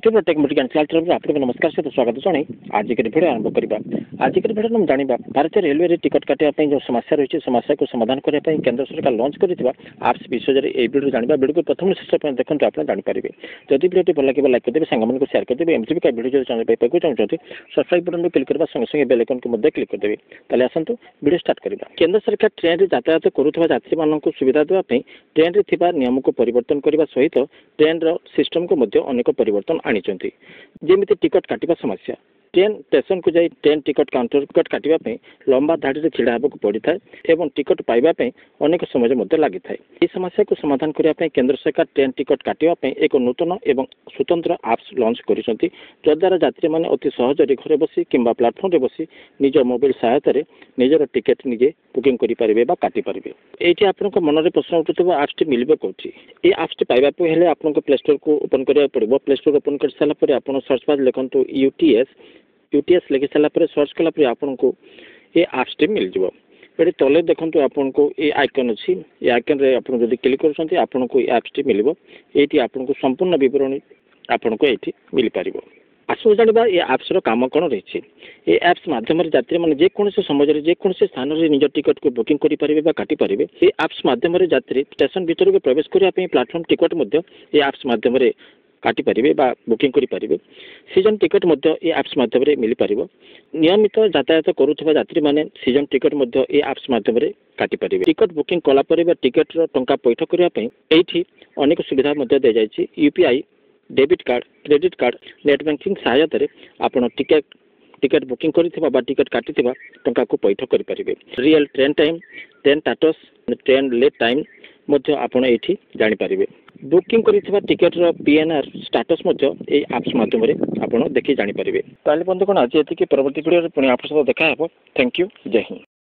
YouTube take मोटिकान तरफ आपको नमस्कार सहित स्वागत जनाई आज के भिडियो आरंभ करवा। आज के भिडियो हम जाना भारतीय रेलवे टिकट काटा जो समस्या रही है समस्या को समाधान करने केंद्र सरकार लॉन्च कर आप्स विषय में भिडियो जाना भिडियो को प्रथम शेष देखते आप जानीपारे। जदि भिडियो भल लगे लाइक करेंगे सांग को शेयर करेंगे एमती भी भिडियो चैनल पाइबा चाहते सब्सक्राइब बटन क्लिक करने संगे संगे बेल आइकन को क्लिक करदेवे। ताले आसतु भिडियो स्टार्ट करवा। केंद्र सरकार ट्रेन में यातायात करुवा यात्री मानक सुविधा देवाई ट्रेन में थिबा नियम को परिवर्तन करने सहित ट्रेन सिस्टम को अनेक परिवर्तन आनी जमी टिकट काटिबा समस्या ट्रेन स्टेशन को जाई ट्रेन टिकट काउंटर टिकट काटिबा लंबा धाड़ी छिड़ा होगा पड़ी था एवं टिकट पाइबा अनेक समय लगी था। यह समस्या को समाधान करने केंद्र सरकार ट्रेन टिकट काटिबा एक नूतन एवं स्वतंत्र आप्स लॉन्च करिसेंती जद्वारा यात्री मैंने अति सहज घर बसी किंबा प्लाटफर्म रे बसी निज मोबाइल सहायता निजर टिकेट निजे बुकिंग करेंगे काटि पारे। ये आपको मन में प्रश्न उठुव आप्स टी मिले कौटी ये आप्स टी पाइबा हेले आपको प्ले स्टोर को ओपन करा पड़ो। प्ले स्टोर ओपन कर सारापर आप सर्च बार लिखु यूटीएस लिखि सारापर सर्च कलापर आपन को ये आप्स टी मिल जाव। ये तले देखो आपन को ये आइकन अच्छी ये आइकन रे आप क्लिक कर आपन को ये आप्स टी मिल ये आपन को संपूर्ण विवरणी आपन को ये मिल पार। आसो जाना ये आप्स काम कौन रही ये एप्स माध्यम यात्री मैंने जेकोसी समय जेकोसी स्थान में निज टिकट को बुकिंग करेंगे काटि पारे। ये आप्स माध्यम यात्री स्टेशन भीतर को प्रवेश करने प्लाटफर्म टिकट ये आप्स माध्यम काटि पारे बुकिंग करेंगे। सीजन टिकट ये आप्स माध्यम मिल पार। नियमित यातायात करुवा यात्री मैंने सीजन टिकट ये आप्स माध्यम काटि पारे। टिकट बुकिंग कलापर टिकट टंका पैठ करने ये अनेक सुविधा दी जाए। UPI debit card credit card net banking सहायता आप टिकट बुकिंग करथिबा टिकट काटिथिबा टंका को पैठ करेंगे। Real train time train status train late time आपण एठी जानि पारिबे। बुकिंग करिथिबा टिकट रो पीएनआर स्टेटस ये आप्स माध्यम आपण देखि जानि पारिबे। ताले बंधुगण आज एतिके परवर्ती वीडियो पुणी आप सब देखा हेबो। Thank you. जय हिंद।